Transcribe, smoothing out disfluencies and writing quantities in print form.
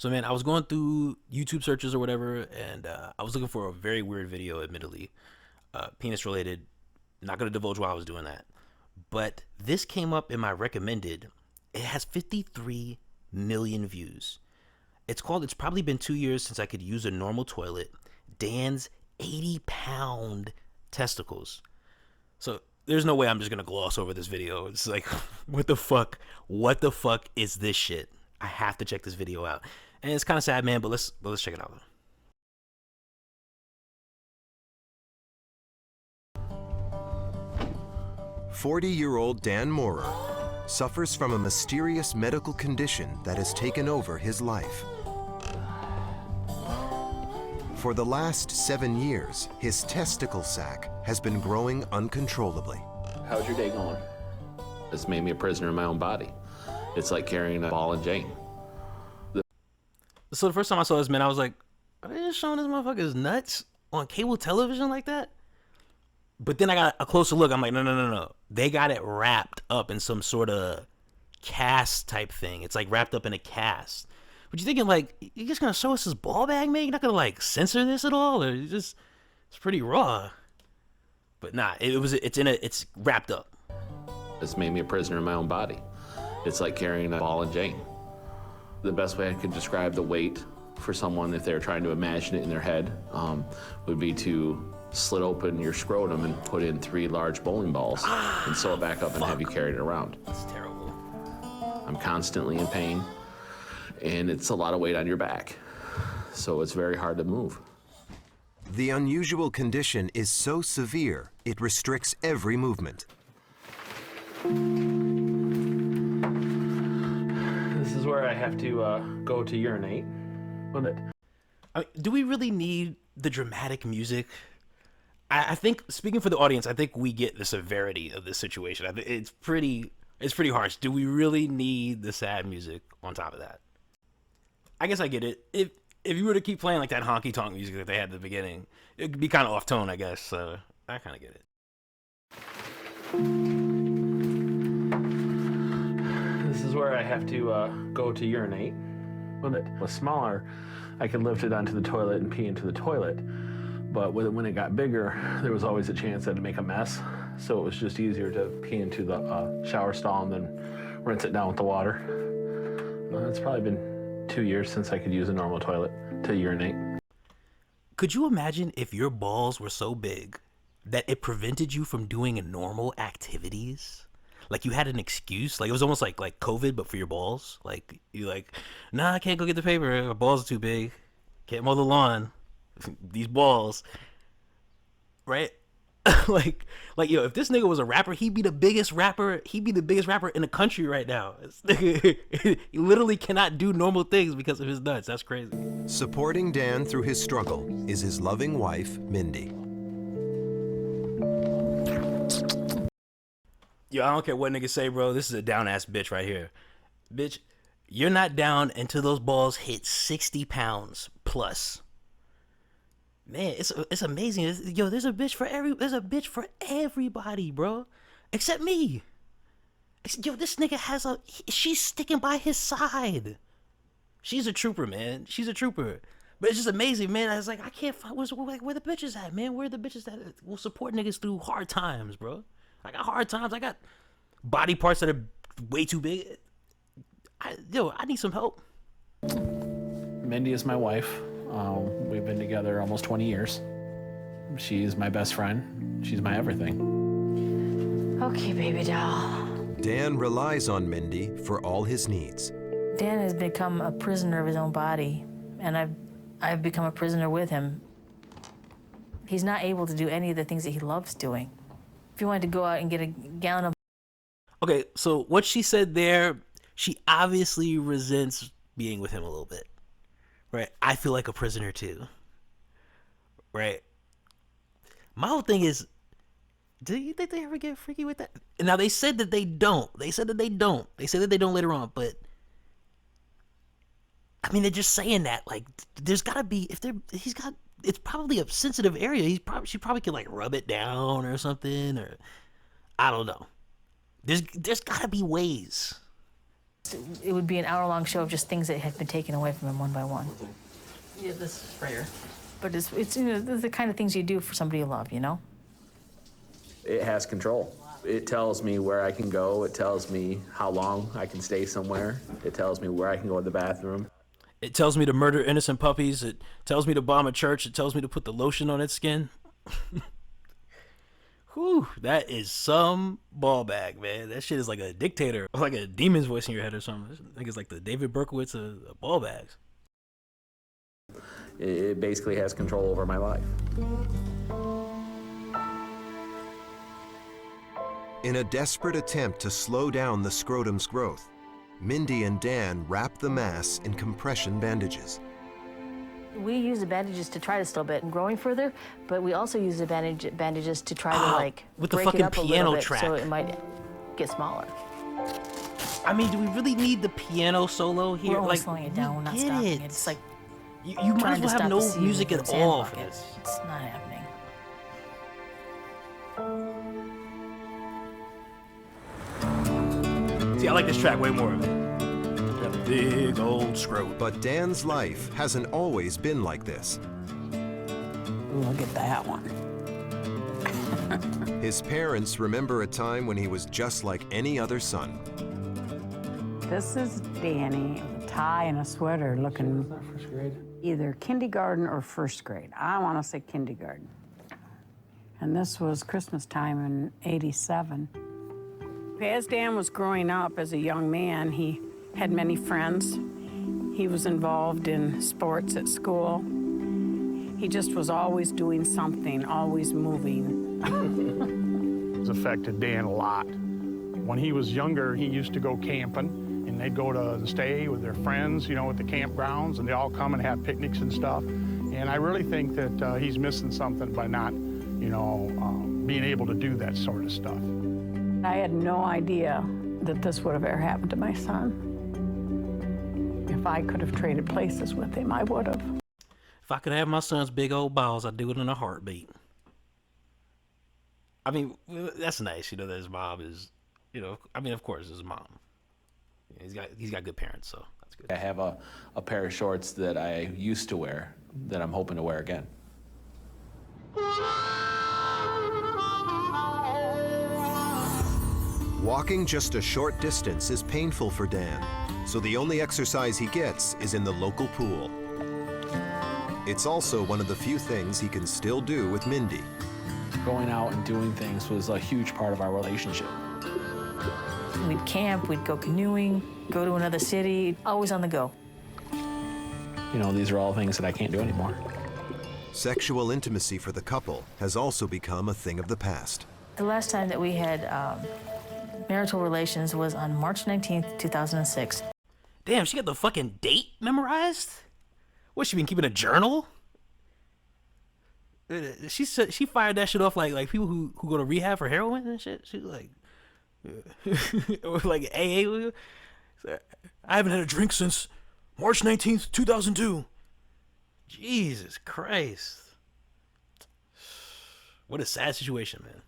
So man, I was going through YouTube searches or whatever, and I was looking for a very weird video, admittedly, penis related. Not gonna divulge why I was doing that, but this came up in my recommended. It has 53 million views. It's called. It's probably been 2 years since I could use a normal toilet. Dan's 80-pound testicles. So there's no way I'm just gonna gloss over this video. It's like, what the fuck? What the fuck is this shit? I have to check this video out. And it's kind of sad, man, but let's check it out. 40-year-old Dan Moorer suffers from a mysterious medical condition that has taken over his life. For the last 7 years, his testicle sac has been growing uncontrollably. How's your day going? It's made me a prisoner in my own body. It's like carrying a ball and chain. So the first time I saw this, man, I was like, are they just showing this motherfucker's nuts on cable television like that? But then I got a closer look. I'm like, no. They got it wrapped up in some sort of cast type thing. It's like wrapped up in a cast. But you thinking like, you just gonna show us his ball bag, man? You're not gonna like censor this at all, or it's pretty raw. But nah, it's wrapped up. It's made me a prisoner in my own body. It's like carrying a ball and chain. The best way I could describe the weight for someone, if they're trying to imagine it in their head, would be to slit open your scrotum and put in 3 large bowling balls and sew it back up and have you carry it around. That's terrible. I'm constantly in pain, and it's a lot of weight on your back, so it's very hard to move. The unusual condition is so severe, it restricts every movement. This is where I have to go to urinate. I mean, do we really need the dramatic music? I think, speaking for the audience, I think we get the severity of this situation. I think it's pretty harsh. Do we really need the sad music on top of that? I guess I get it. If you were to keep playing like that honky tonk music that they had at the beginning, it'd be kind of off tone, I guess. So I kind of get it. This is where I have to go to urinate. When it was smaller, I could lift it onto the toilet and pee into the toilet. But when it got bigger, there was always a chance that it'd make a mess. So it was just easier to pee into the shower stall and then rinse it down with the water. It's probably been 2 years since I could use a normal toilet to urinate. Could you imagine if your balls were so big that it prevented you from doing normal activities? Like you had an excuse, like it was almost like COVID, but for your balls. Like you like, nah, I can't go get the paper. My balls are too big. Can't mow the lawn. These balls, right? like yo, if this nigga was a rapper, he'd be the biggest rapper. He'd be the biggest rapper in the country right now. He literally cannot do normal things because of his nuts. That's crazy. Supporting Dan through his struggle is his loving wife, Mindy. Yo, I don't care what niggas say, bro. This is a down ass bitch right here. Bitch, you're not down until those balls hit 60 pounds plus. Man, it's amazing. Yo, there's a bitch for everybody, bro, except me. Yo, this nigga she's sticking by his side. She's a trooper, man. She's a trooper. But it's just amazing, man. I was like, I can't find where the bitches at, man. Where the bitches that will support niggas through hard times, bro? I got hard times. I got body parts that are way too big. I need some help. Mindy is my wife. We've been together almost 20 years. She's my best friend. She's my everything. Okay, baby doll. Dan relies on Mindy for all his needs. Dan has become a prisoner of his own body, and I've become a prisoner with him. He's not able to do any of the things that he loves doing. If you wanted to go out and get a gallon of... Okay, so what she said there, she obviously resents being with him a little bit. Right? I feel like a prisoner too. Right? My whole thing is, do you think they ever get freaky with that? Now, they said that they don't. They said that they don't later on, but I mean, they're just saying that. Like, there's gotta be, it's probably a sensitive area. She probably could like rub it down or something, or I don't know. There's gotta be ways. It would be an hour-long show of just things that had been taken away from him one by one. Yeah, this sprayer. But it's you know, the kind of things you do for somebody you love, you know? It has control. It tells me where I can go. It tells me how long I can stay somewhere. It tells me where I can go to the bathroom. It tells me to murder innocent puppies. It tells me to bomb a church. It tells me to put the lotion on its skin. Whew, that is some ball bag, man. That shit is like a dictator, or like a demon's voice in your head or something. I think it's like the David Berkowitz of ball bags. It basically has control over my life. In a desperate attempt to slow down the scrotum's growth, Mindy and Dan wrap the mass in compression bandages. We use the bandages to try to stop it from growing further, but we also use the bandages to try to like with the break fucking it up a piano little bit track. so it might get smaller. I mean, do we really need the piano solo here? We're only like, slowing it down, we're not get stopping it. it. It's like you might as trying to well have stop no the sea music with at a sand all for bucket. this. It's not happening. See, I like this track way more. That big old scrote. But Dan's life hasn't always been like this. Look at that one. His parents remember a time when he was just like any other son. This is Danny, with a tie and a sweater, looking First grade. either kindergarten or first grade. I want to say kindergarten. And this was Christmas time in '87. As Dan was growing up as a young man, he had many friends. He was involved in sports at school. He just was always doing something, always moving. It's affected Dan a lot. When he was younger, he used to go camping, and they'd go to stay with their friends, you know, at the campgrounds, and they all come and have picnics and stuff. And I really think that he's missing something by not, you know, being able to do that sort of stuff. I had no idea that this would have ever happened to my son. If I could have traded places with him, I would have. If I could have my son's big old balls, I'd do it in a heartbeat. I mean, that's nice, you know, that his mom is, you know, I mean, of course, his mom. He's got good parents, so that's good. I have a pair of shorts that I used to wear that I'm hoping to wear again. Walking just a short distance is painful for Dan, so the only exercise he gets is in the local pool. It's also one of the few things he can still do with Mindy. Going out and doing things was a huge part of our relationship. We'd camp, we'd go canoeing, go to another city, always on the go. You know, these are all things that I can't do anymore. Sexual intimacy for the couple has also become a thing of the past. The last time that we had marital relations was on March 19th, 2006. Damn, she got the fucking date memorized? What, she been keeping a journal? She fired that shit off like people who go to rehab for heroin and shit. She was like, or like AA. I haven't had a drink since March 19th, 2002. Jesus Christ. What a sad situation, man.